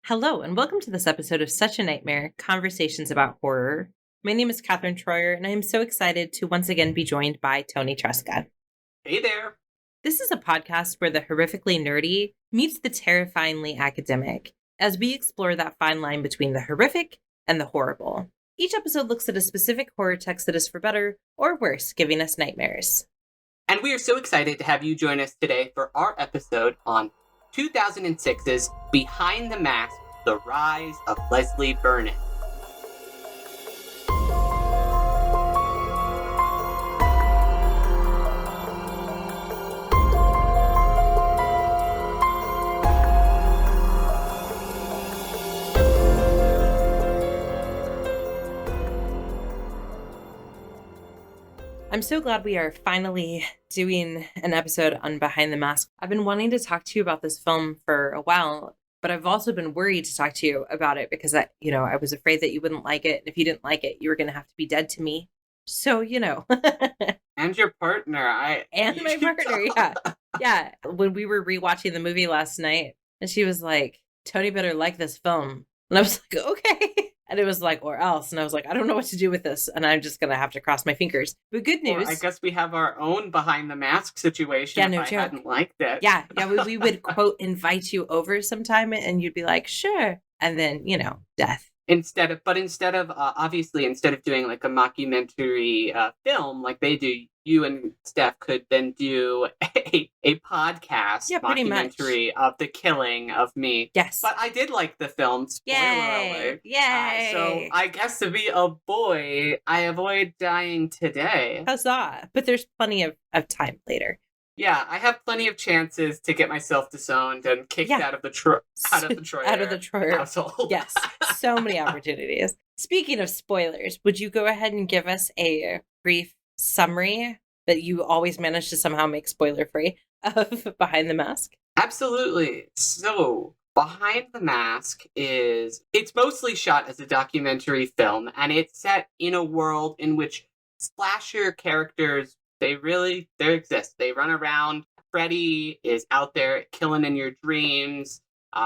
Hello, and welcome to this episode of Such a Nightmare, Conversations About Horror. My name is Katherine Troyer, and I am so excited to once again be joined by Toni Tresca. Hey there. This is a podcast where the horrifically nerdy meets the terrifyingly academic, as we explore that fine line between the horrific and the horrible. Each episode looks at a specific horror text that is for better or worse, giving us nightmares. And we are so excited to have you join us today for our episode on 2006's Behind the Mask, The Rise of Leslie Vernon. I'm so glad we are finally doing an episode on Behind the Mask. I've been wanting to talk to you about this film for a while, but I've also been worried to talk to you about it because I was afraid that you wouldn't like it. And if you didn't like it, you were going to have to be dead to me. So, And your partner. And my partner, yeah. Yeah. When we were rewatching the movie last night, and she was like, Toni better like this film. And I was like, okay. And it was like, or else. And I was like, I don't know what to do with this. And I'm just going to have to cross my fingers. But good news. Or I guess we have our own Behind the Mask situation I hadn't liked it. Yeah. We would, quote, invite you over sometime and you'd be like, sure. And then, death. Instead of doing like a mockumentary film like they do, you and Steph could then do a podcast mockumentary of the killing of me. Yes. But I did like the film. Spoiler alert. Yay! So I guess to be a boy, I avoid dying today. Huzzah. But there's plenty of time later. Yeah, I have plenty of chances to get myself disowned and kicked out of the Troyer household. Yes, so many opportunities. Speaking of spoilers, would you go ahead and give us a brief summary that you always manage to somehow make spoiler-free of Behind the Mask? Absolutely. So, Behind the Mask it's mostly shot as a documentary film, and it's set in a world in which slasher characters they exist. They run around. Freddy is out there killing in your dreams.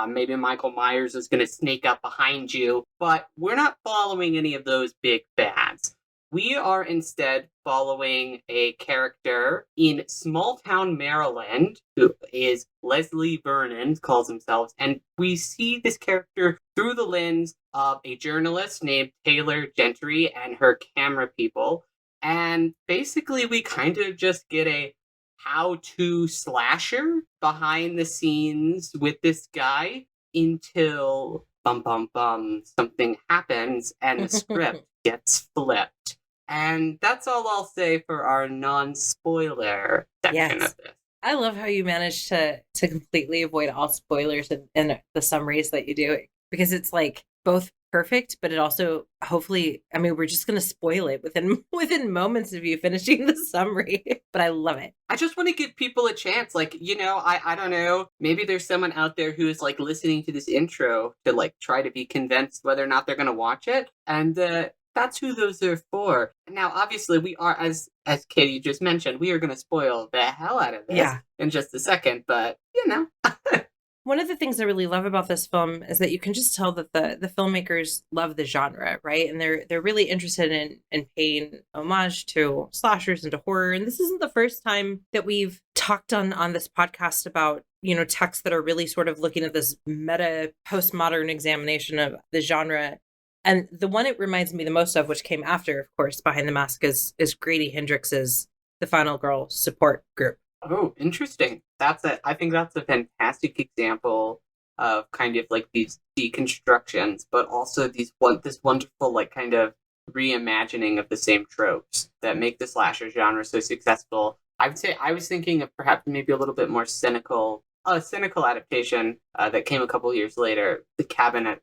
Maybe Michael Myers is going to sneak up behind you. But we're not following any of those big bads. We are instead following a character in small town Maryland who is Leslie Vernon, calls himself. And we see this character through the lens of a journalist named Taylor Gentry and her camera people. And basically, we kind of just get a how-to slasher behind the scenes with this guy until, something happens and the script gets flipped. And that's all I'll say for our non-spoiler section of this. I love how you managed to completely avoid all spoilers in the summaries that you do, because it's like both perfect, but it also hopefully, we're just going to spoil it within moments of you finishing the summary, but I love it. I just want to give people a chance. Like, I don't know, maybe there's someone out there who is like listening to this intro to like try to be convinced whether or not they're going to watch it. And that's who those are for. Now, obviously, we are, as Katie just mentioned, we are going to spoil the hell out of this in just a second, but One of the things I really love about this film is that you can just tell that the filmmakers love the genre, right? And they're really interested in paying homage to slashers and to horror. And this isn't the first time that we've talked on this podcast about, texts that are really sort of looking at this meta postmodern examination of the genre. And the one it reminds me the most of, which came after, of course, Behind the Mask, is Grady Hendrix's The Final Girl support group. Oh, interesting. I think that's a fantastic example of kind of like these deconstructions, but also this wonderful like kind of reimagining of the same tropes that make the slasher genre so successful. I would say I was thinking of perhaps maybe a little bit more cynical adaptation that came a couple years later, The Cabin in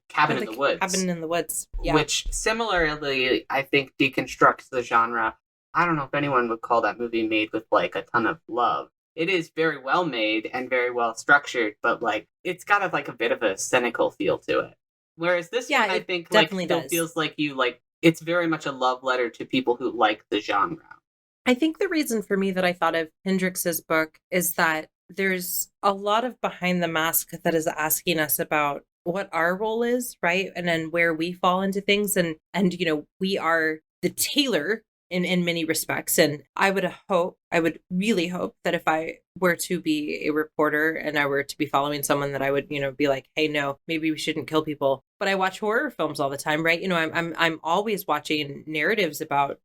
the Woods. Cabin in the Woods, yeah. Which similarly, I think, deconstructs the genre. I don't know if anyone would call that movie made with like a ton of love. It is very well made and very well structured, but like it's got a bit of a cynical feel to it. Whereas this one, I think, still feels like it's very much a love letter to people who like the genre. I think the reason for me that I thought of Hendrix's book is that there's a lot of Behind the Mask that is asking us about what our role is, right? And then where we fall into things. And we are the tailor in many respects. And I would really hope that if I were to be a reporter and I were to be following someone, that I would, be like, hey, no, maybe we shouldn't kill people. But I watch horror films all the time, right? I'm always watching narratives about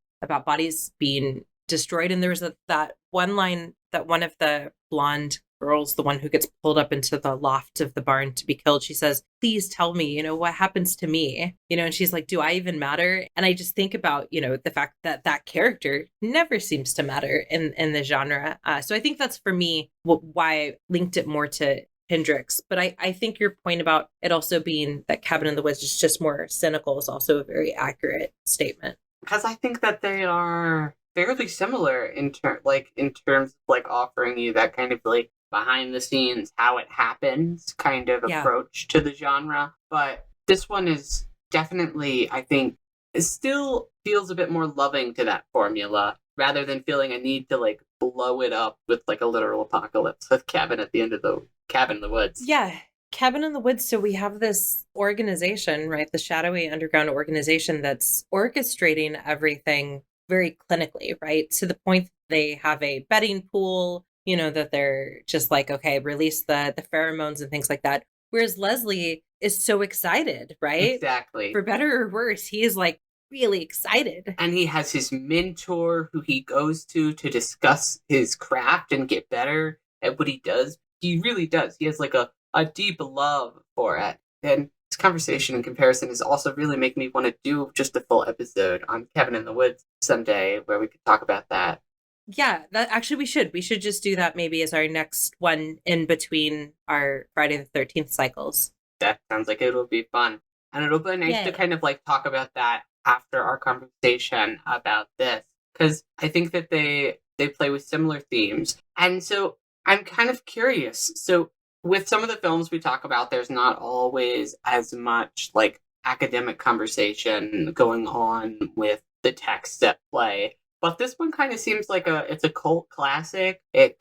bodies being destroyed. And there was that one line that one of the blonde girls, the one who gets pulled up into the loft of the barn to be killed, she says, please tell me, what happens to me? And she's like, do I even matter? And I just think about, the fact that that character never seems to matter in the genre. So I think that's for me why I linked it more to Hendrix. But I think your point about it also being that Cabin in the Woods is just more cynical is also a very accurate statement. Because I think that they are fairly similar in terms of like offering you that kind of like behind the scenes, how it happens kind of Yeah. approach to the genre. But this one is definitely, I think, it still feels a bit more loving to that formula rather than feeling a need to like blow it up with like a literal apocalypse with Cabin in the Woods. Yeah. Cabin in the Woods. So we have this organization, right? The shadowy underground organization that's orchestrating everything very clinically, right? To the point that they have a betting pool, that they're just like, okay, release the pheromones and things like that. Whereas Leslie is so excited, right? Exactly. For better or worse, he is like really excited. And he has his mentor who he goes to discuss his craft and get better at what he does. He really does. He has like a deep love for it. And this conversation and comparison is also really making me want to do just a full episode on Cabin in the Woods someday where we could talk about that. Yeah, that actually we should just do that maybe as our next one in between our Friday the 13th cycles. That sounds like it will be fun. And it'll be nice to kind of like talk about that after our conversation about this. Because I think that they play with similar themes. And so I'm kind of curious. So with some of the films we talk about, there's not always as much like academic conversation going on with the texts at play. But this one kind of seems like it's a cult classic. It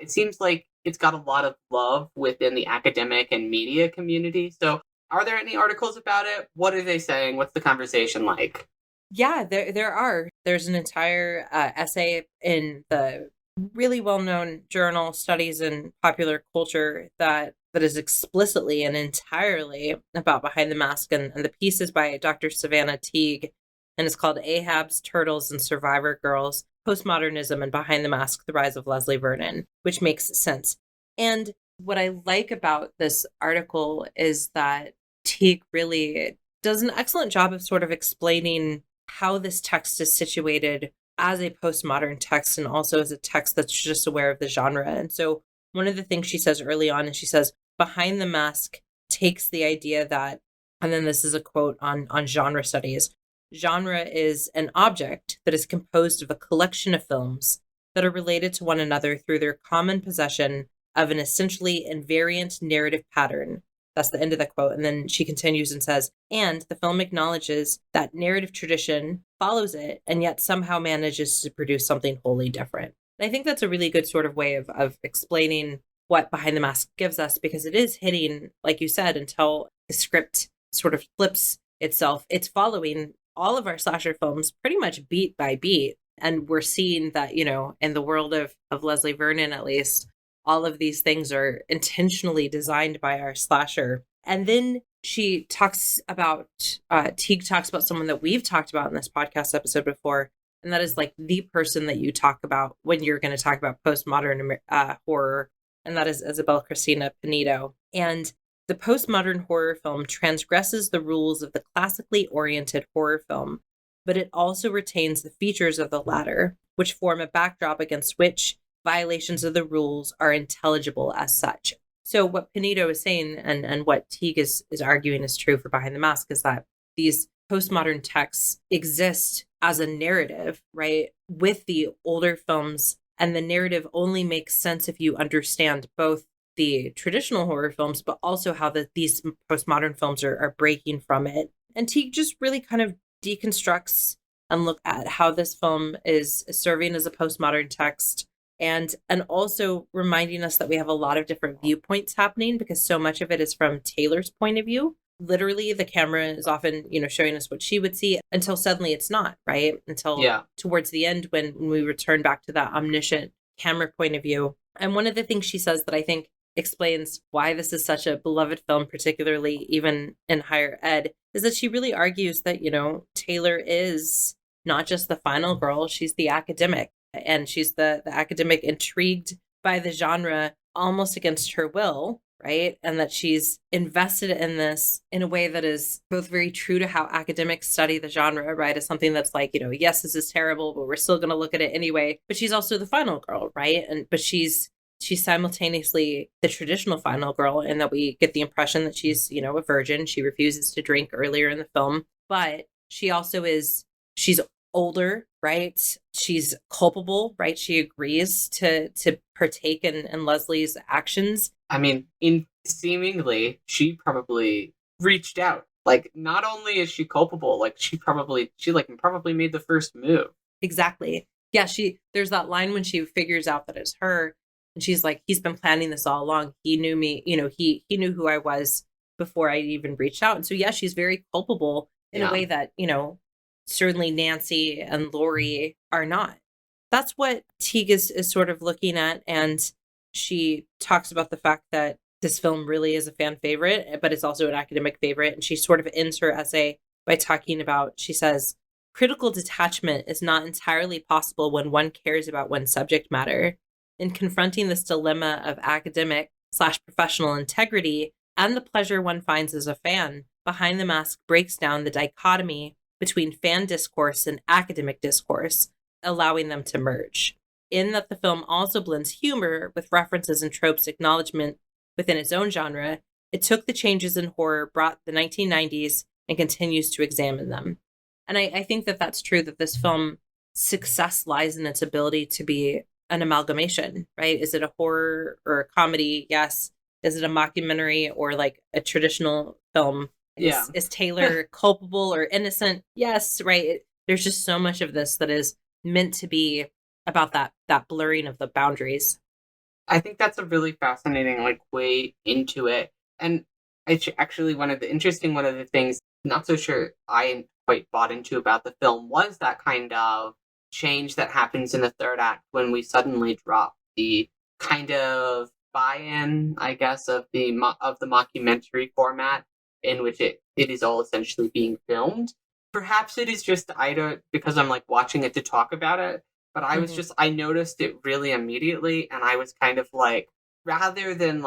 seems like it's got a lot of love within the academic and media community. So are there any articles about it? What are they saying? What's the conversation like? Yeah, there are. There's an entire essay in the really well-known journal Studies in Popular Culture that is explicitly and entirely about Behind the Mask, and the piece is by Dr. Savanna Teague, and it's called Ahabs, Turtles, and Survivor Girls, Postmodernism and Behind the Mask, The Rise of Leslie Vernon, which makes sense. And what I like about this article is that Teague really does an excellent job of sort of explaining how this text is situated as a postmodern text and also as a text that's just aware of the genre. And so one of the things she says early on, and she says, Behind the Mask takes the idea that, and then this is a quote on genre studies, genre is an object that is composed of a collection of films that are related to one another through their common possession of an essentially invariant narrative pattern. That's the end of the quote. And then she continues and says, and the film acknowledges that narrative tradition follows it and yet somehow manages to produce something wholly different. And I think that's a really good sort of way of explaining what Behind the Mask gives us, because it is hitting, like you said, until the script sort of flips itself. It's following all of our slasher films pretty much beat by beat. And we're seeing that, in the world of Leslie Vernon, at least, all of these things are intentionally designed by our slasher. And then she talks about, Teague talks about someone that we've talked about in this podcast episode before, and that is like the person that you talk about when you're going to talk about postmodern horror, and that is Isabel Pinedo. And the postmodern horror film transgresses the rules of the classically oriented horror film, but it also retains the features of the latter, which form a backdrop against which violations of the rules are intelligible as such. So what Pinedo is saying, and what Teague is arguing is true for Behind the Mask, is that these postmodern texts exist as a narrative, right, with the older films, and the narrative only makes sense if you understand both the traditional horror films, but also how these postmodern films are breaking from it. And Teague just really kind of deconstructs and look at how this film is serving as a postmodern text, and also reminding us that we have a lot of different viewpoints happening because so much of it is from Taylor's point of view. Literally, the camera is often, showing us what she would see until suddenly it's not, right? Until Yeah. towards the end when we return back to that omniscient camera point of view. And one of the things she says that I think explains why this is such a beloved film, particularly even in higher ed, is that she really argues that, Taylor is not just the final girl, she's the academic. And she's the academic intrigued by the genre almost against her will, right? And that she's invested in this in a way that is both very true to how academics study the genre, right? As something that's like, yes, this is terrible, but we're still going to look at it anyway. But she's also the final girl, right? But she's simultaneously the traditional final girl in that we get the impression that she's, a virgin. She refuses to drink earlier in the film, but she also she's older, right? She's culpable, right? She agrees to partake in Leslie's actions. I mean, in seemingly, she probably reached out. Like, not only is she culpable, like she probably made the first move. Exactly. Yeah, there's that line when she figures out that it's her, and she's like, he's been planning this all along. He knew me, he knew who I was before I even reached out. And so yeah, she's very culpable in a way that, certainly Nancy and Lori are not. That's what Teague is sort of looking at. And she talks about the fact that this film really is a fan favorite, but it's also an academic favorite. And she sort of ends her essay by talking about, she says, critical detachment is not entirely possible when one cares about one's subject matter. In confronting this dilemma of academic/professional integrity and the pleasure one finds as a fan, Behind the Mask breaks down the dichotomy between fan discourse and academic discourse, allowing them to merge. In that the film also blends humor with references and tropes acknowledgement within its own genre, it took the changes in horror brought the 1990s and continues to examine them. And I think that that's true, that this film success lies in its ability to be an amalgamation, right? Is it a horror or a comedy? Yes. Is it a mockumentary or like a traditional film? Yeah. Is Taylor culpable or innocent? Yes, right. There's just so much of this that is meant to be about that blurring of the boundaries. I think that's a really fascinating way into it. And it's actually one of the things, not so sure I quite bought into about the film, was that kind of change that happens in the third act when we suddenly drop the kind of buy-in, I guess, of the mockumentary format in which it is all essentially being filmed. Perhaps it is just because I'm watching it to talk about it, but I noticed it really immediately, and I was kind of rather than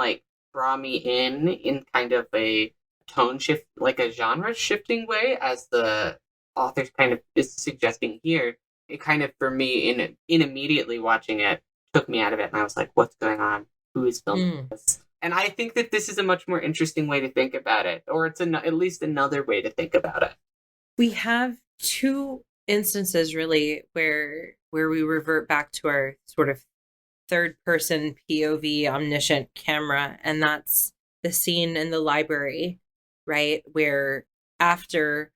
draw me in kind of a tone shift, like a genre shifting way, as the author kind of is suggesting here, it kind of, for me, in immediately watching it, took me out of it, and I was like, what's going on? Who is filming this? And I think that this is a much more interesting way to think about it, or it's at least another way to think about it. We have two instances really where we revert back to our sort of third person POV omniscient camera, and that's the scene in the library, right? Where after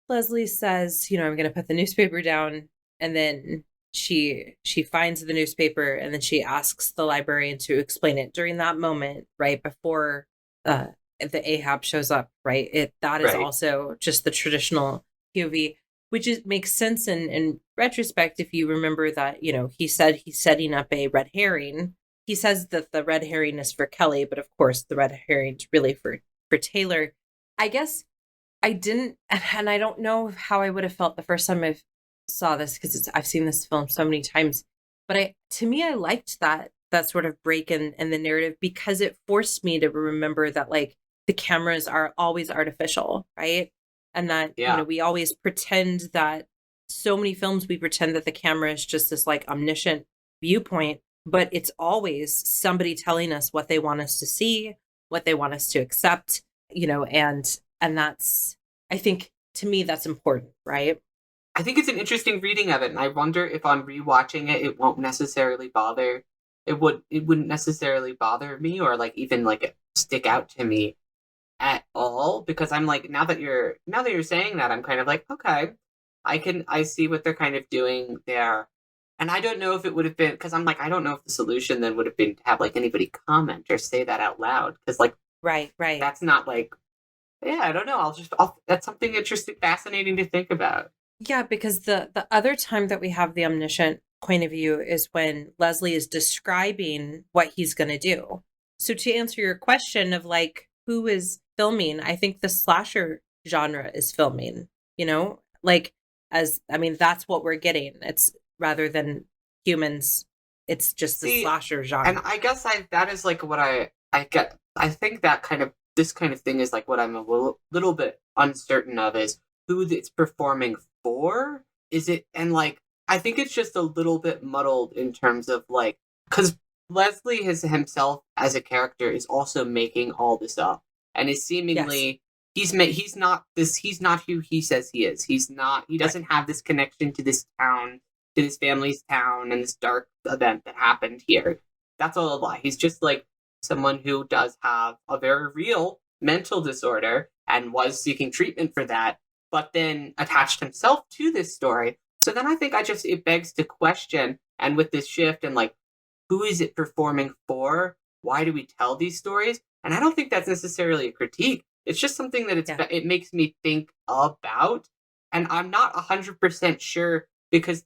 Leslie says, I'm going to put the newspaper down, and then she finds the newspaper, and then she asks the librarian to explain it during that moment, right before the Ahab shows up, right? That is also just the traditional POV, which makes sense in retrospect if you remember that, he said he's setting up a red herring. He says that the red herring is for Kelly, but of course the red herring's really for Taylor. I guess I didn't, and I don't know how I would have felt the first time I saw this, because I've seen this film so many times, but to me I liked that sort of break in the narrative, because it forced me to remember that the cameras are always artificial, right? And that we always pretend that, so many films we pretend that the camera is just this omniscient viewpoint, but it's always somebody telling us what they want us to see, what they want us to accept, and that's, I think, to me, that's important, right? I think it's an interesting reading of it, and I wonder if on rewatching it, it wouldn't necessarily bother me, or even stick out to me at all, because I'm now that you're saying that, I'm kind of okay, I see what they're kind of doing there. And I don't know if it would have been, because I'm like, I don't know if the solution then would have been to have like anybody comment or say that out loud. Because like, Right, right. that's not like, yeah, I don't know. That's something interesting, fascinating to think about. Yeah, because the other time that we have the omniscient point of view is when Leslie is describing what he's going to do. So to answer your question of like who is filming, I think the slasher genre is filming, you know? Like as I mean that's what we're getting. It's rather than humans, it's just the See, slasher and genre. I guess that is like what I get. I think that kind of this kind of thing is like what I'm a little bit uncertain of is who it's performing for. Is it and like I think it's just a little bit muddled in terms of like because Leslie has himself as a character is also making all this up and is Yes. seemingly he's not who he says he is. He Right. doesn't have this connection to this town, to his family's town and this dark event that happened here. That's all a lie. He's just like someone who does have a very real mental disorder and was seeking treatment for that, but then attached himself to this story. So then I think it begs to question, and with this shift and like, who is it performing for? Why do we tell these stories? And I don't think that's necessarily a critique. It's just something that Yeah. it makes me think about, and I'm not 100% sure because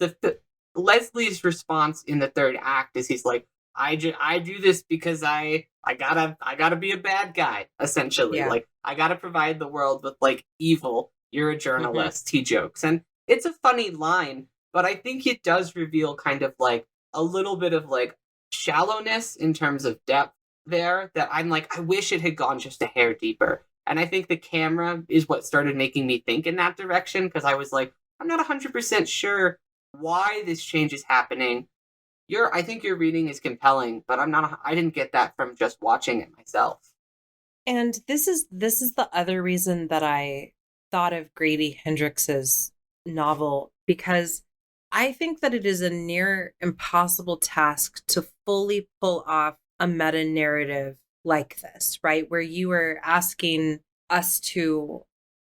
Leslie's response in the third act is he's like, I do this because I gotta be a bad guy essentially. Yeah. Like I gotta provide the world with like evil. You're a Hmm. journalist. He jokes, and it's a funny line, but I think it does reveal kind of like a little bit of like shallowness in terms of depth there. That I'm like, I wish it had gone just a hair deeper. And I think the camera is what started making me think in that direction because I was like, I'm not 100% sure why this change is happening. I think your reading is compelling, but I didn't get that from just watching it myself. And this is the other reason that I thought of Grady Hendrix's novel because I think that it is a near impossible task to fully pull off a meta narrative like this, right? Where you are asking us to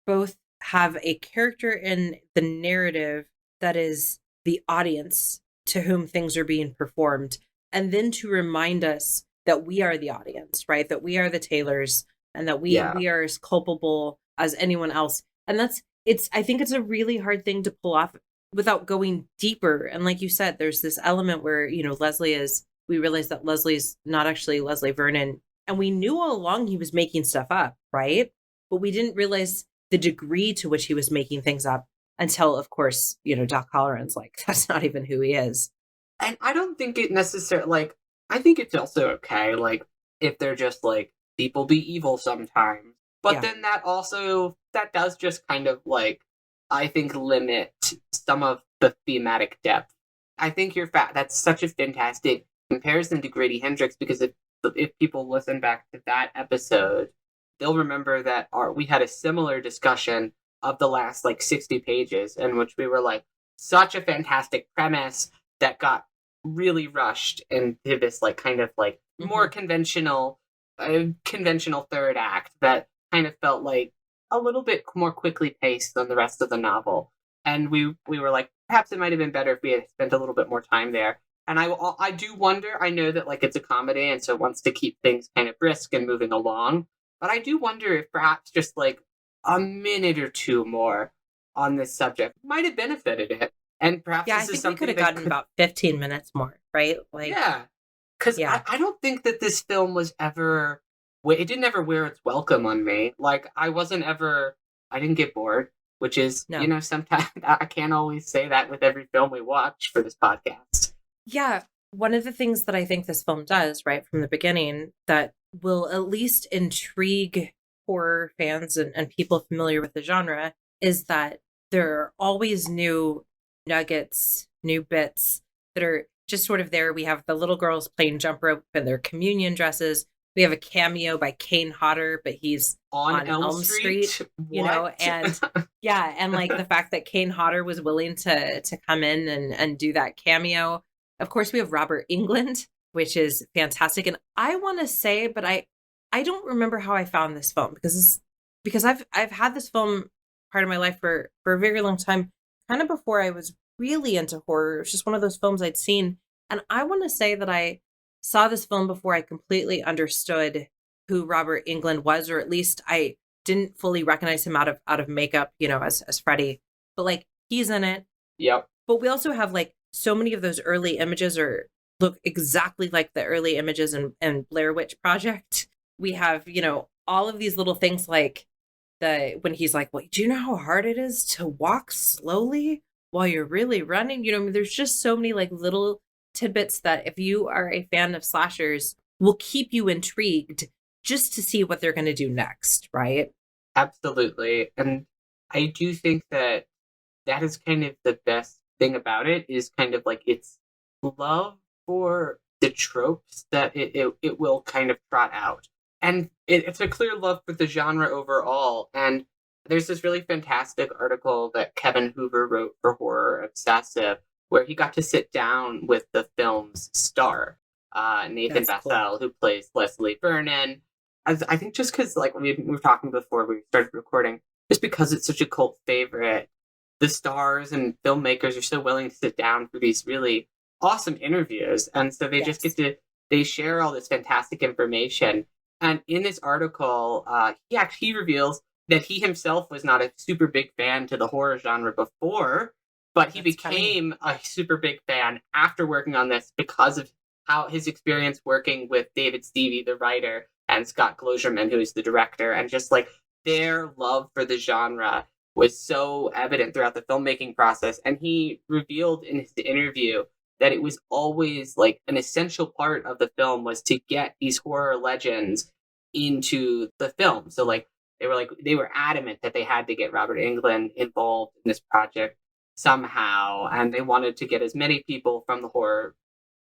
both have a character in the narrative that is the audience to whom things are being performed, and then to remind us that we are the audience, right? That we are the Taylors and that we Yeah. we are as culpable as anyone else. And that's it's I think it's a really hard thing to pull off without going deeper. And like you said, there's this element where, Leslie is we realize that Leslie's not actually Leslie Vernon. And we knew all along he was making stuff up, right? But we didn't realize the degree to which he was making things up until, of course, Doc Holleran's like, that's not even who he is. And I don't think it necessarily, like, I think it's also okay, like, if they're just, like, people be evil sometimes. But Yeah. then that does just kind of, like, I think limit some of the thematic depth. I think that's such a fantastic comparison to Grady Hendrix because if people listen back to that episode, they'll remember that we had a similar discussion of the last like 60 pages in which we were like such a fantastic premise that got really rushed into this like kind of like more Hmm. conventional third act that kind of felt like a little bit more quickly paced than the rest of the novel. And we were like, perhaps it might have been better if we had spent a little bit more time there. And I do wonder. I know that like it's a comedy, and so it wants to keep things kind of brisk and moving along. But I do wonder if perhaps just like a minute or two more on this subject might have benefited it. And perhaps Yeah, I this is think we could something have that gotten could, about 15 minutes more, right? Like, yeah. Because yeah. I don't think that this film was ever, it didn't ever wear its welcome on me. Like, I didn't get bored, which is, No. sometimes I can't always say that with every film we watch for this podcast. Yeah, one of the things that I think this film does, right, from the beginning, that will at least intrigue horror fans and people familiar with the genre is that there are always new nuggets, new bits that are just sort of there. We have the little girls playing jump rope in their communion dresses. We have a cameo by Kane Hodder, but he's On on Elm Elm Street, Street? What? and yeah, and like the fact that Kane Hodder was willing to come in and do that cameo. Of course, we have Robert England, which is fantastic. And I want to say, but I don't remember how I found this film because I've had this film part of my life for a very long time, kind of before I was really into horror. It was just one of those films I'd seen. And I want to say that I saw this film before I completely understood who Robert Englund was, or at least I didn't fully recognize him out of makeup, as Freddy. But like he's in it. Yep. But we also have like so many of those early images or look exactly like the early images in Blair Witch Project. We have, all of these little things like when he's like, "Wait, do you know how hard it is to walk slowly while you're really running?" I mean, there's just so many like little tidbits that if you are a fan of slashers will keep you intrigued just to see what they're going to do next, right? Absolutely. And I do think that that is kind of the best thing about it, is kind of like its love for the tropes that it will kind of trot out. And it's a clear love for the genre overall. And there's this really fantastic article that Kevin Hoover wrote for Horror Obsessive, where he got to sit down with the film's star, Nathan That's cool. Bassell, who plays Leslie Vernon. As I think just because, like, we were talking before we started recording, just because it's such a cult favorite, the stars and filmmakers are so willing to sit down for these really awesome interviews. And so they just Yes. they share all this fantastic information. And in this article, he reveals that he himself was not a super big fan to the horror genre before, but he That's funny. became a super big fan after working on this because of how his experience working with David Stevie, the writer, and Scott Glozerman, who is the director, and just like their love for the genre was so evident throughout the filmmaking process. And he revealed in his interview that it was always like an essential part of the film was to get these horror legends into the film. So like they were adamant that they had to get Robert Englund involved in this project somehow, and they wanted to get as many people from the horror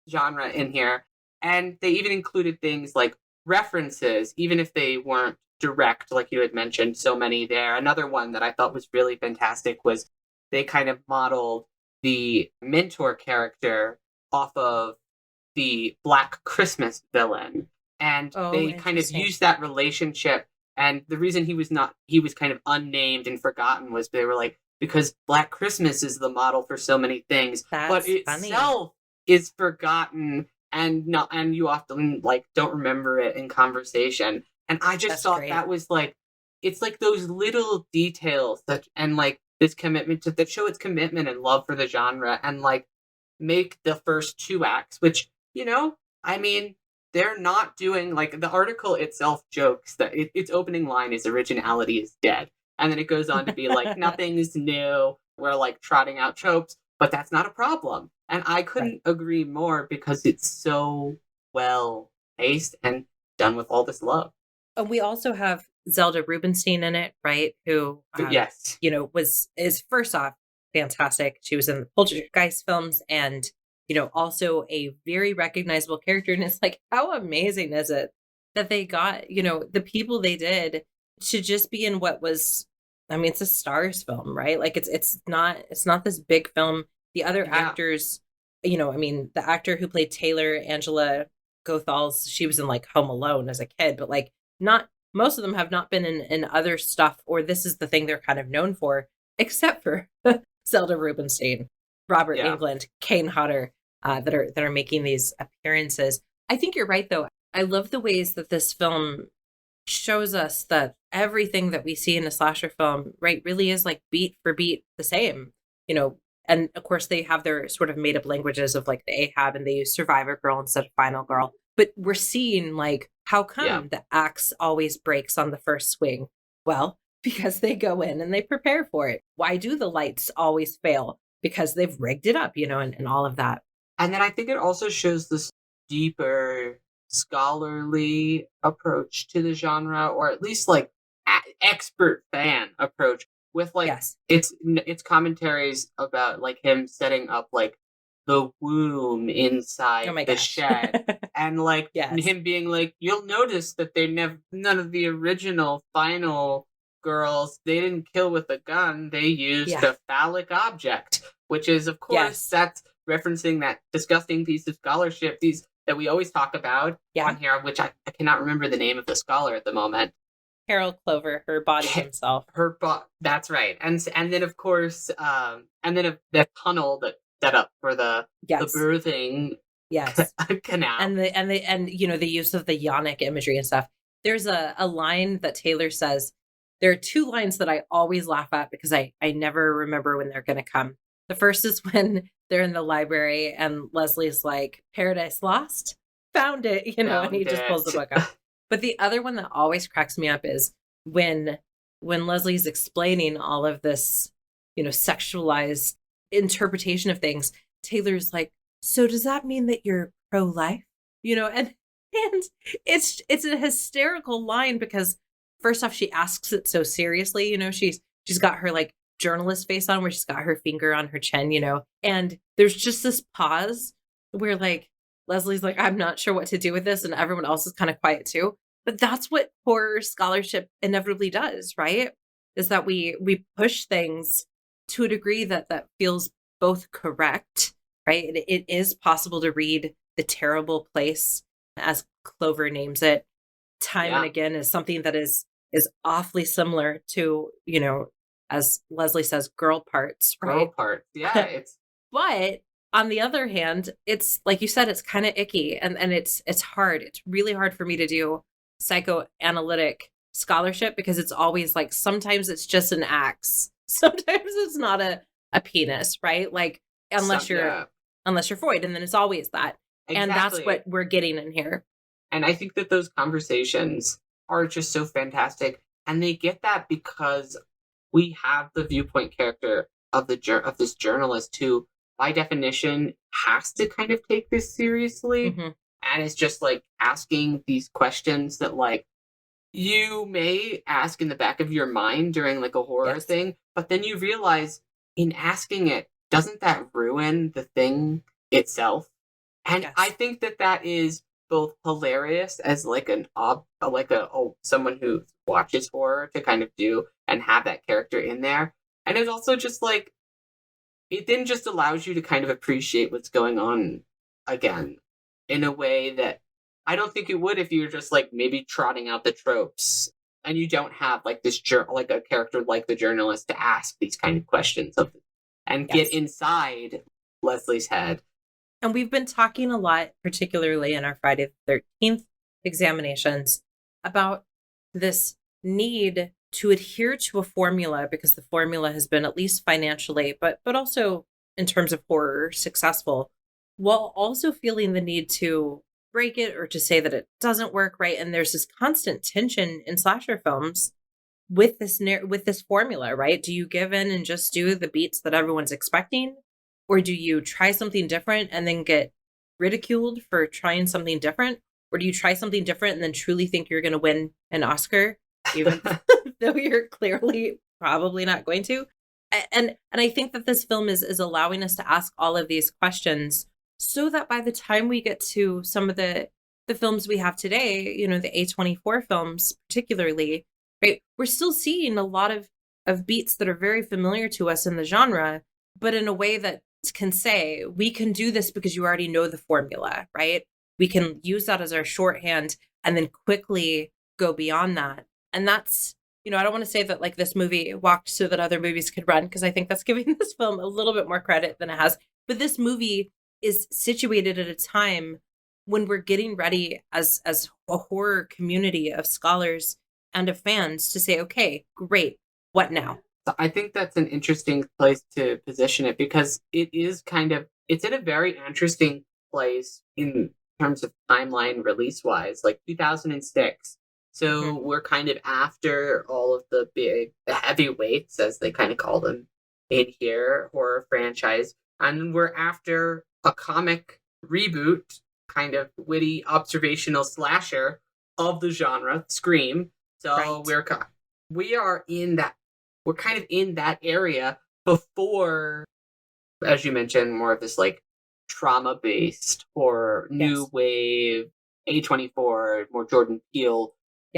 genre in here. And they even included things like references, even if they weren't direct, like you had mentioned, so many there. Another one that I thought was really fantastic was they kind of modeled the mentor character off of the Black Christmas villain. And Oh, they kind of interesting. used that relationship. And the reason he was kind of unnamed and forgotten was they were like, because Black Christmas is the model for so many things, but That's funny. itself is forgotten and not, and you often like don't remember it in conversation. And I just That's thought great. that was like, it's like those little details that, and like this commitment to, that show its commitment and love for the genre, and like make the first two acts, which, I mean, they're not doing, like, the article itself jokes that its opening line is originality is dead. And then it goes on to be like, nothing's new. We're like trotting out tropes, but that's not a problem. And I Right. couldn't agree more because it's so well paced and done with all this love. We also have Zelda Rubinstein in it, right? Who, But yes. is first off fantastic. She was in the Poltergeist films and, also a very recognizable character. And it's like, how amazing is it that they got, the people they did to just be in what was, I mean, it's a stars film, right? Like it's not this big film. The other Yeah. actors, I mean, the actor who played Taylor, Angela Gothals, she was in like Home Alone as a kid, but like not most of them have not been in other stuff, or this is the thing they're kind of known for, except for Zelda Rubinstein, Robert Yeah. Englund, Kane Hodder, that are making these appearances. I think you're right though. I love the ways that this film shows us that everything that we see in a slasher film, right, really is like beat for beat the same, you know. And of course, they have their sort of made up languages of like the Ahab, and they use Survivor Girl instead of Final Girl. But we're seeing like how Yeah. come the axe always breaks on the first swing? Well, because they go in and they prepare for it. Why do the lights always fail? Because they've rigged it up, and all of that. And then I think it also shows this deeper scholarly approach to the genre, or at least like expert fan approach with like Yes. its commentaries about like him setting up like the womb Oh inside my the gosh. shed, and like Yes. him being like, you'll notice that they never, none of the original final girls, they didn't kill with a gun, they used Yeah. a phallic object, which is of course Yes. that's referencing that disgusting piece of scholarship these that we always talk about Yeah. on here, which I cannot remember the name of the scholar at the moment. Carol Clover, her body himself. That's right. And then of course, the tunnel that set up for the Yes. birthing Yes. canal. And you know, the use of the yonic imagery and stuff. There's a line that Taylor says. There are two lines that I always laugh at because I never remember when they're going to come. The first is when they're in the library and Leslie's like, Paradise Lost? Found it, you know, and he just pulls the book up. But the other one that always cracks me up is when Leslie's explaining all of this, you know, sexualized interpretation of things, Taylor's like, so does that mean that you're pro-life? You know, and it's a hysterical line because first off, she asks it so seriously, you know, she's got her like journalist face on where she's got her finger on her chin, you know, and there's just this pause where like Leslie's like, I'm not sure what to do with this, and everyone else is kind of quiet too. But that's what horror scholarship inevitably does, right? Is that we push things to a degree that feels both correct, right? It is possible to read The Terrible Place, as Clover names it, time and again, is something that is awfully similar to, you know, as Leslie says, girl parts, right? Girl parts, yeah. It's But on the other hand, it's like you said, it's kind of icky and it's hard. It's really hard for me to do psychoanalytic scholarship because it's always like sometimes it's just an axe, sometimes it's not a penis, right? Like unless you're Freud, and then it's always that. Exactly. And that's what we're getting in here. And I think that those conversations are just so fantastic, and they get that because we have the viewpoint character of this journalist who, by definition, has to kind of take this seriously, and is just like asking these questions that like you may ask in the back of your mind during like a horror thing, but then you realize in asking it, doesn't that ruin the thing itself? And I think that is both hilarious as like someone who watches horror to kind of do and have that character in there, and it's also just like it then just allows you to kind of appreciate what's going on again in a way that I don't think it would if you were just like maybe trotting out the tropes and you don't have like this like a character like the journalist to ask these kind of questions and get inside Leslie's head. And we've been talking a lot, particularly in our Friday the 13th examinations, about this need to adhere to a formula because the formula has been at least financially, but also in terms of horror, successful, while also feeling the need to break it or to say that it doesn't work, right? And there's this constant tension in slasher films with this formula, right? Do you give in and just do the beats that everyone's expecting? Or do you try something different and then get ridiculed for trying something different? Or do you try something different and then truly think you're going to win an Oscar, even though you're clearly probably not going to? And I think that this film is allowing us to ask all of these questions so that by the time we get to some of the films we have today, you know, the A24 films particularly, right, we're still seeing a lot of beats that are very familiar to us in the genre, but in a way that can say, we can do this because you already know the formula, right? We can use that as our shorthand and then quickly go beyond that. And that's, you know, I don't want to say that like this movie walked so that other movies could run, because I think that's giving this film a little bit more credit than it has. But this movie is situated at a time when we're getting ready as a horror community of scholars and of fans to say, okay, great, what now? I think that's an interesting place to position it because it's in a very interesting place in terms of timeline release wise, like 2006. So we're kind of after all of the heavyweights, as they kind of call them in here, horror franchise. And we're after a comic reboot, kind of witty observational slasher of the genre, Scream. So we are in that. We're kind of in that area before, as you mentioned, more of this like trauma-based or new wave, A24, more Jordan Peele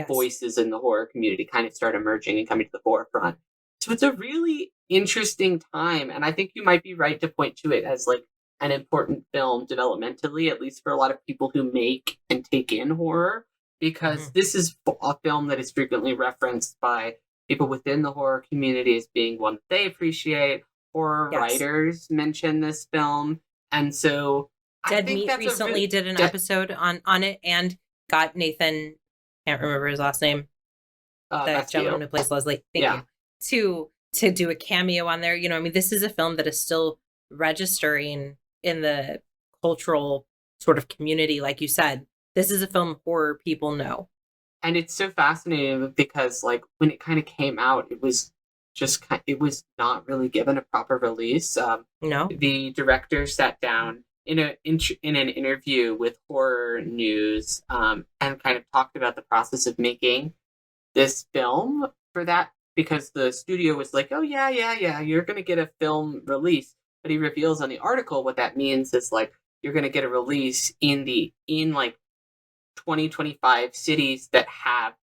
voices in the horror community kind of start emerging and coming to the forefront. So it's a really interesting time, and I think you might be right to point to it as like an important film developmentally, at least for a lot of people who make and take in horror, because Mhm. this is a film that is frequently referenced by people within the horror community as being one that they appreciate. Horror Yes. writers mention this film. And so I Dead think Meat that's a recently did an de- episode on it and got Nathan, can't remember his last name, the That's gentleman you. who plays Leslie, thank Yeah. you, to do a cameo on there. You know, I mean, this is a film that is still registering in the cultural sort of community, like you said. This is a film horror people know. And it's so fascinating because like when it kind of came out, it was it was not really given a proper release. No? The director sat down in an interview with Horror News, and kind of talked about the process of making this film for that, because the studio was like, oh yeah, you're gonna get a film release. But he reveals on the article what that means is like you're gonna get a release in like 2025 cities that have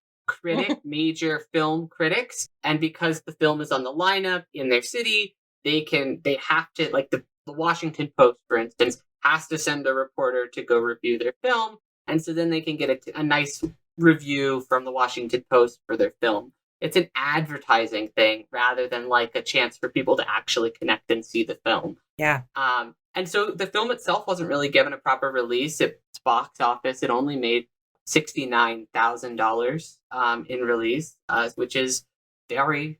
major film critics, and because the film is on the lineup in their city, they have to, like, the Washington Post, for instance, has to send a reporter to go review their film, and so then they can get a nice review from the Washington Post for their film. It's an advertising thing rather than like a chance for people to actually connect and see the film. Yeah. And so the film itself wasn't really given a proper release. Its box office, it only made $69,000 in release, which is very,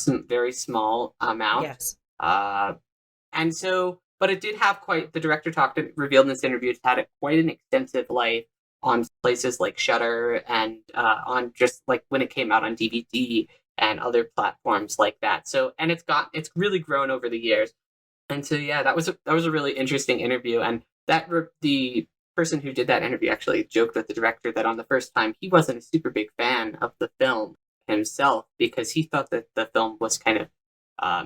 very small amount. Yes. And so, but it did have quite. The director revealed in this interview, it's had quite an extensive life on places like Shudder and on just like when it came out on DVD and other platforms like that. So, and it's really grown over the years. And so, yeah, that was a really interesting interview, and the person who did that interview actually joked with the director that on the first time he wasn't a super big fan of the film himself because he thought that the film was kind of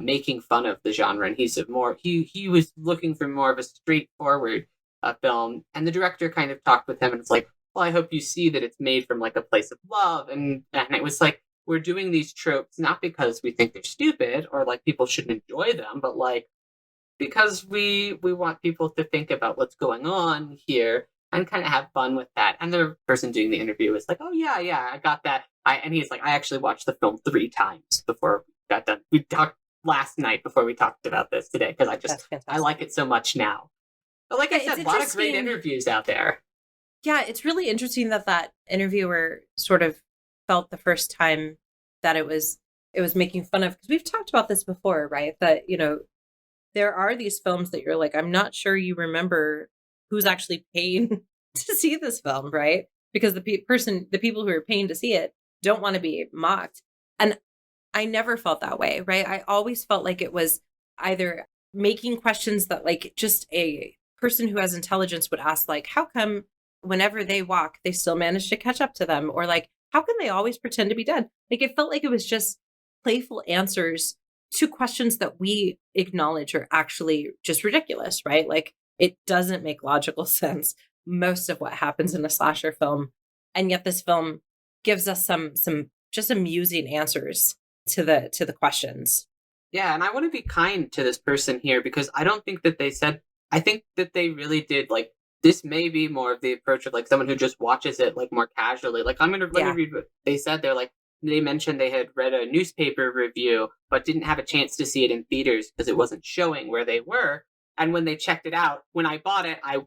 making fun of the genre, and he was looking for more of a straightforward film. And the director kind of talked with him, and it's like, well, I hope you see that it's made from like a place of love, and it was like, we're doing these tropes not because we think they're stupid or like people shouldn't enjoy them, but like because we want people to think about what's going on here and kind of have fun with that. And the person doing the interview was like, "Oh yeah, I got that." And he's like, "I actually watched the film 3 times before we got done. We talked last night before we talked about this today because That's I fantastic. like it so much now." But like Yeah, I it's said, a lot of great interesting. interviews out there. Yeah, it's really interesting that that interviewer sort of felt the first time that it was making fun of, because we've talked about this before, right? That, you know, there are these films that you're like, I'm not sure you remember who's actually paying to see this film, right? Because the people who are paying to see it don't want to be mocked. And I never felt that way, right? I always felt like it was either making questions that like just a person who has intelligence would ask, like, how come whenever they walk, they still manage to catch up to them? Or like, how can they always pretend to be dead? Like, it felt like it was just playful answers to questions that we acknowledge are actually just ridiculous, right? Like, it doesn't make logical sense, most of what happens in a slasher film. And yet this film gives us some just amusing answers to the questions. Yeah, and I want to be kind to this person here because I don't think that they said. I think that they really did like this. May be more of the approach of like someone who just watches it like more casually. Like I'm gonna let me Yeah. read what they said. They're like they mentioned they had read a newspaper review but didn't have a chance to see it in theaters because it wasn't showing where they were. And when they checked it out, when I bought it, I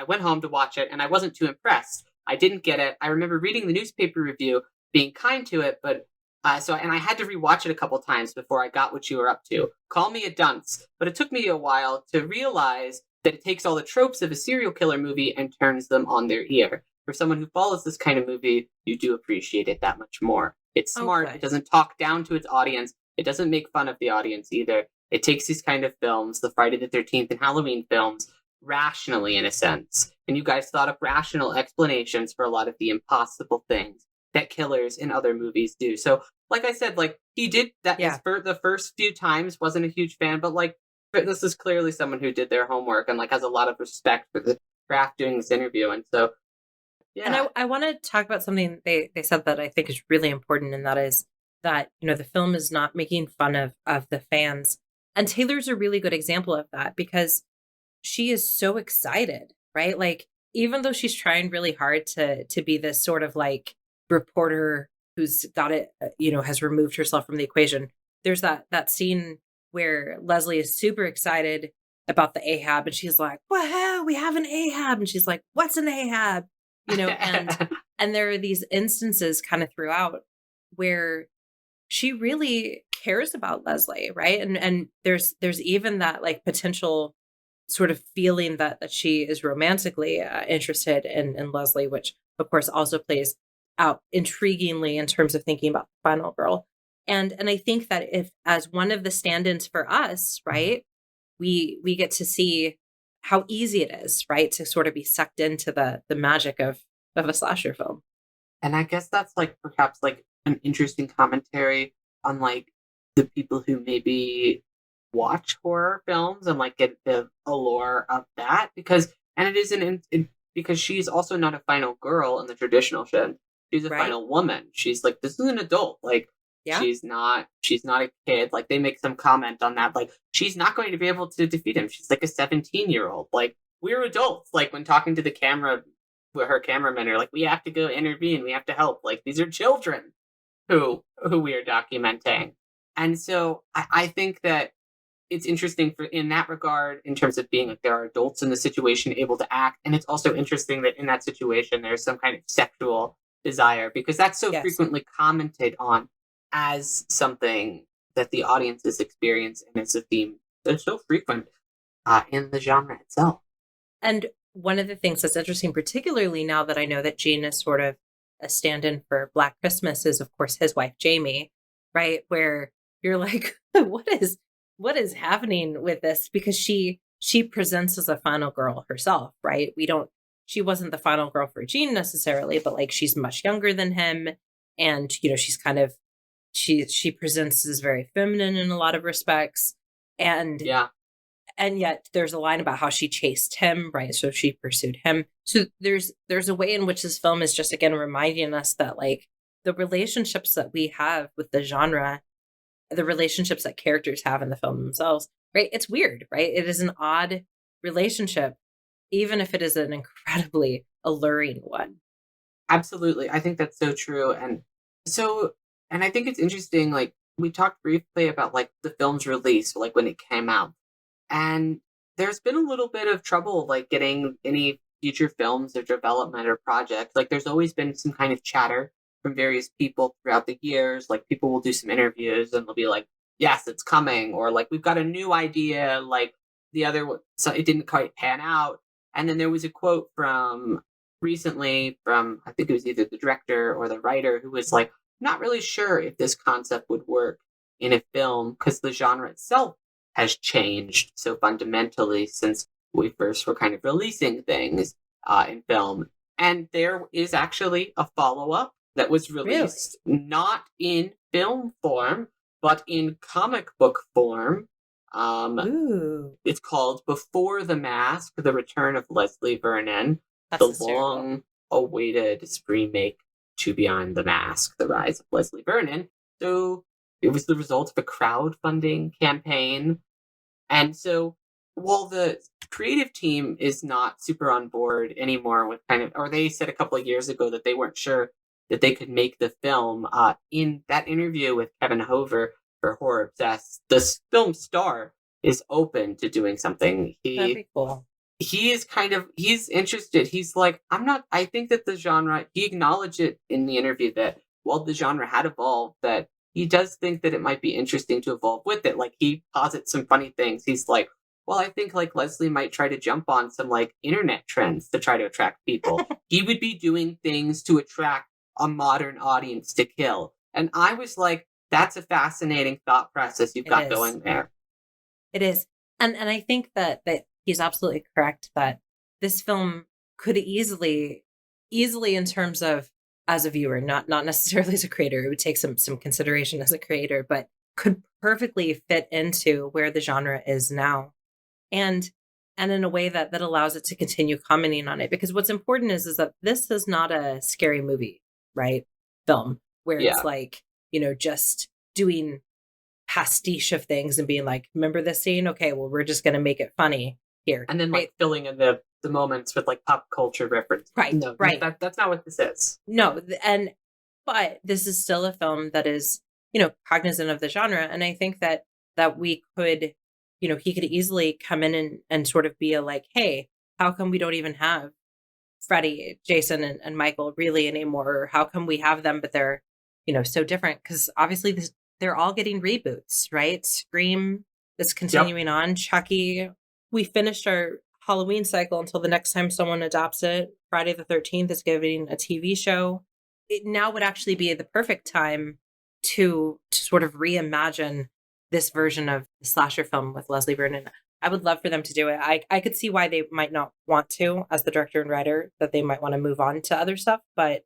went home to watch it and I wasn't too impressed. I didn't get it. I remember reading the newspaper review, being kind to it, but and I had to rewatch it a couple times before I got what you were up to. Call me a dunce, but it took me a while to realize that it takes all the tropes of a serial killer movie and turns them on their ear. For someone who follows this kind of movie, you do appreciate it that much more. It's Oh, smart. It good. doesn't talk down to its audience. It doesn't make fun of the audience either. It takes these kind of films, the Friday the 13th and Halloween films, rationally in a sense. And you guys thought of rational explanations for a lot of the impossible things that killers in other movies do. So like I said, like he did that Yeah. the first few times wasn't a huge fan, but like this is clearly someone who did their homework and like has a lot of respect for the craft doing this interview. And so And yeah, I want to talk about something they said that I think is really important, and that is that, you know, the film is not making fun of the fans. And Taylor's a really good example of that because she is so excited, right? Like, even though she's trying really hard to be this sort of like reporter who's got it, has removed herself from the equation. There's that scene where Leslie is super excited about the Ahab, and she's like, "Wow, we have an Ahab!" And she's like, "What's an Ahab?" And there are these instances kind of throughout where she really cares about Leslie, right? And there's even that like potential sort of feeling that she is romantically interested in Leslie, which of course also plays out intriguingly in terms of thinking about the final girl. And I think that if as one of the stand-ins for us, right, we get to see how easy it is, right, to sort of be sucked into the magic of a slasher film. And I guess that's like perhaps like an interesting commentary on like the people who maybe watch horror films and like get the allure of that because and it isn't because she's also not a final girl in the traditional sense. She's a Right? final woman. She's like this is an adult. Like Yeah. she's not a kid. Like they make some comment on that. Like she's not going to be able to defeat him. She's like a 17-year-old. Like we're adults. Like when talking to the camera with her cameramen are like, we have to go intervene, we have to help. Like these are children who we are documenting. And so I think that it's interesting for in that regard in terms of being like there are adults in the situation able to act. And it's also interesting that in that situation there's some kind of sexual desire because that's so Yes. frequently commented on as something that the audiences experience and it's a theme that's so frequent in the genre itself. And one of the things that's interesting, particularly now that I know that Gene is sort of a stand-in for Black Christmas, is of course his wife Jamie, right? Where you're like, what is happening with this? Because she presents as a final girl herself, right? She wasn't the final girl for Gene necessarily, but like she's much younger than him, and she's kind of she presents as very feminine in a lot of respects, and Yeah. and yet there's a line about how she chased him, right? So she pursued him. So there's a way in which this film is just again reminding us that like the relationships that we have with the genre, the relationships that characters have in the film themselves, right? It's weird, right? It is an odd relationship, even if it is an incredibly alluring one. Absolutely. I think that's so true. So, and I think it's interesting, like, we talked briefly about, like, the film's release, like, when it came out. And there's been a little bit of trouble, like, getting any future films or development or project. Like, there's always been some kind of chatter from various people throughout the years. Like, people will do some interviews and they'll be like, yes, it's coming. Or, like, we've got a new idea. Like, so it didn't quite pan out. And then there was a quote from recently from I think it was either the director or the writer who was like, not really sure if this concept would work in a film because the genre itself has changed so fundamentally since we first were kind of releasing things in film. And there is actually a follow up that was Really? released not in film form, but in comic book form. Ooh, It's called Before the Mask, The Return of Leslie Vernon, that's the hysterical. long awaited remake to Beyond the Mask, The Rise of Leslie Vernon. So it was the result of a crowdfunding campaign. And so while the creative team is not super on board anymore with kind of, or they said a couple of years ago that they weren't sure that they could make the film, in that interview with Kevin Hover for Horror Obsessed, the film star is open to doing something. That'd He be cool. he is kind of he's interested. He's like, I'm not I think that the genre he acknowledged it in the interview that while the genre had evolved, that he does think that it might be interesting to evolve with it. Like he posits some funny things. He's like, well, I think like Leslie might try to jump on some like internet trends to try to attract people. He would be doing things to attract a modern audience to kill. And I was like, that's a fascinating thought process you've It got is. going there. It is. And I think that he's absolutely correct that this film could easily in terms of as a viewer, not necessarily as a creator, it would take some consideration as a creator, but could perfectly fit into where the genre is now. And in a way that allows it to continue commenting on it. Because what's important is that this is not a scary movie, right? Film where it's Yeah. like, just doing pastiche of things and being like, remember this scene? Okay, well, we're just going to make it funny here. And then Right. like filling in the moments with like pop culture reference. Right. No, Right. that's not what this is. No. And But this is still a film that is, cognizant of the genre. And I think that we could, he could easily come in and sort of be a like, hey, how come we don't even have Freddie, Jason, and Michael really anymore? Or how come we have them, but they're, so different? Because obviously they're all getting reboots, right? Scream is continuing on. Chucky, we finished our Halloween cycle until the next time someone adopts it. Friday the 13th is getting a TV show. It now would actually be the perfect time to sort of reimagine this version of the slasher film with Leslie Vernon. I would love for them to do it. I could see why they might not want to, as the director and writer, that they might want to move on to other stuff. But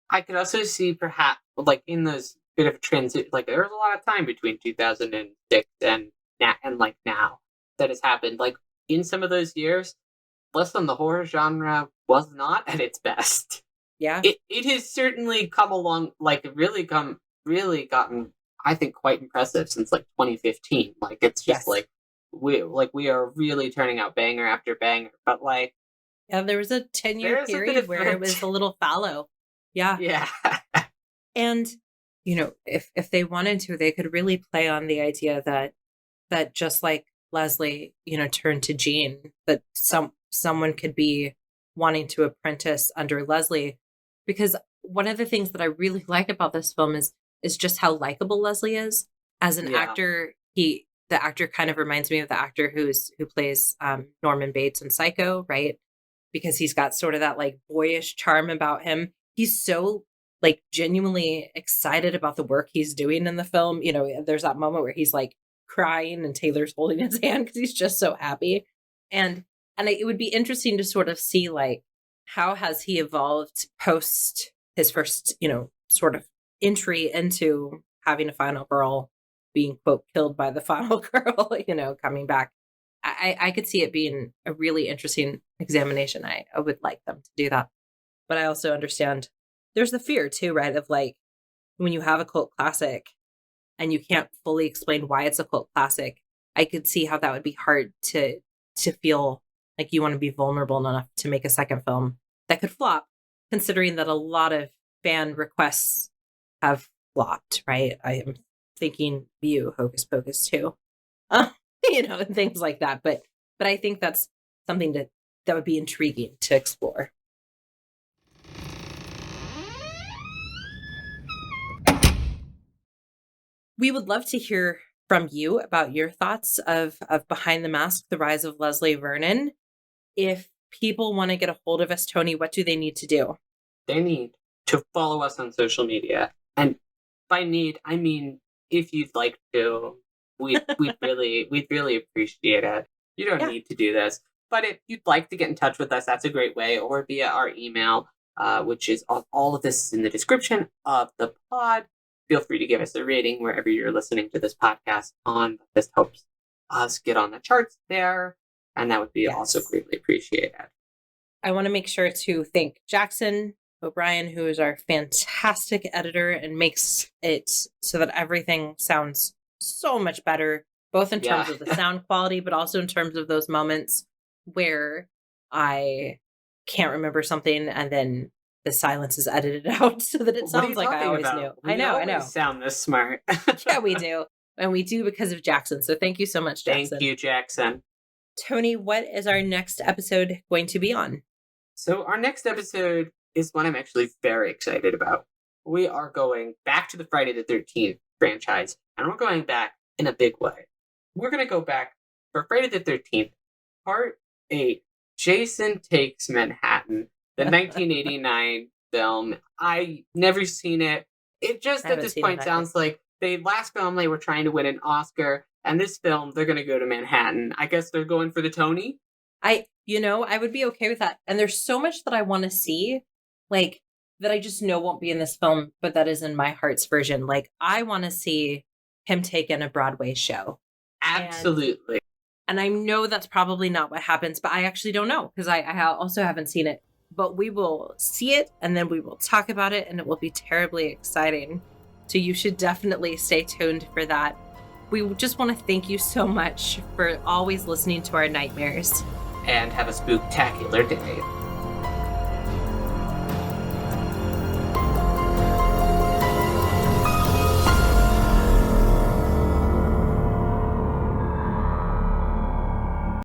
I could also see perhaps like in this bit of a transition, like there was a lot of time between 2006 and now that has happened. Like in some of those years, listen, the horror genre was not at its best. Yeah, it has certainly come along, like really gotten, I think, quite impressive since like 2015. Like it's just yes. we are really turning out banger after banger. But like, Yeah, there was a 10-year there's a bit period of where it was a little fallow. Yeah. yeah. And, if they wanted to, they could really play on the idea that just like Leslie, turned to Jean, that someone could be wanting to apprentice under Leslie. Because one of the things that I really like about this film is just how likable Leslie is. As an Yeah. actor, the actor kind of reminds me of the actor who plays Norman Bates in Psycho, right? Because he's got sort of that like boyish charm about him. He's so like genuinely excited about the work he's doing in the film. There's that moment where he's like crying and Taylor's holding his hand because he's just so happy. And it would be interesting to sort of see like how has he evolved post his first, sort of entry into having a final girl being quote killed by the final girl, coming back. I could see it being a really interesting examination. I would like them to do that. But I also understand there's the fear too, right? Of like when you have a cult classic and you can't fully explain why it's a cult classic, I could see how that would be hard to feel like you want to be vulnerable enough to make a second film that could flop, considering that a lot of fan requests have flopped, right? I am thinking View, Hocus Pocus too. And things like that. But I think that's something that would be intriguing to explore. We would love to hear from you about your thoughts of Behind the Mask, The Rise of Leslie Vernon. If people want to get a hold of us, Toni, what do they need to do? They need to follow us on social media. And by need, I mean if you'd like to. We'd really appreciate it. You don't need to do this, but if you'd like to get in touch with us, that's a great way, or via our email, which is all of this is in the description of the pod. Feel free to give us a rating wherever you're listening to this podcast on. This helps us get on the charts there, and that would be also greatly appreciated. I want to make sure to thank Jackson O'Brien, who is our fantastic editor and makes it so that everything sounds so much better, both in terms of the sound quality, but also in terms of those moments where I can't remember something and then the silence is edited out so that it sounds like I always knew. I know. Sound this smart. Yeah, we do. And we do because of Jackson. So thank you so much, Jackson. Thank you, Jackson. Toni, what is our next episode going to be on? So our next episode is one I'm actually very excited about. We are going back to the Friday the 13th franchise, and we're going back in a big way. We're going to go back for Friday the 13th, Part 8, Jason Takes Manhattan, the 1989 film. I never seen it. It just at this point sounds like the last film they were trying to win an Oscar, and this film they're going to go to Manhattan. I guess they're going for the Tony. I would be okay with that. And there's so much that I want to see, like that I just know won't be in this film, but that is in my heart's version. Like I want to see him take in a Broadway show. Absolutely. And I know that's probably not what happens, but I actually don't know because I also haven't seen it. But we will see it and then we will talk about it and it will be terribly exciting. So you should definitely stay tuned for that. We just want to thank you so much for always listening to our nightmares. And have a spooktacular day.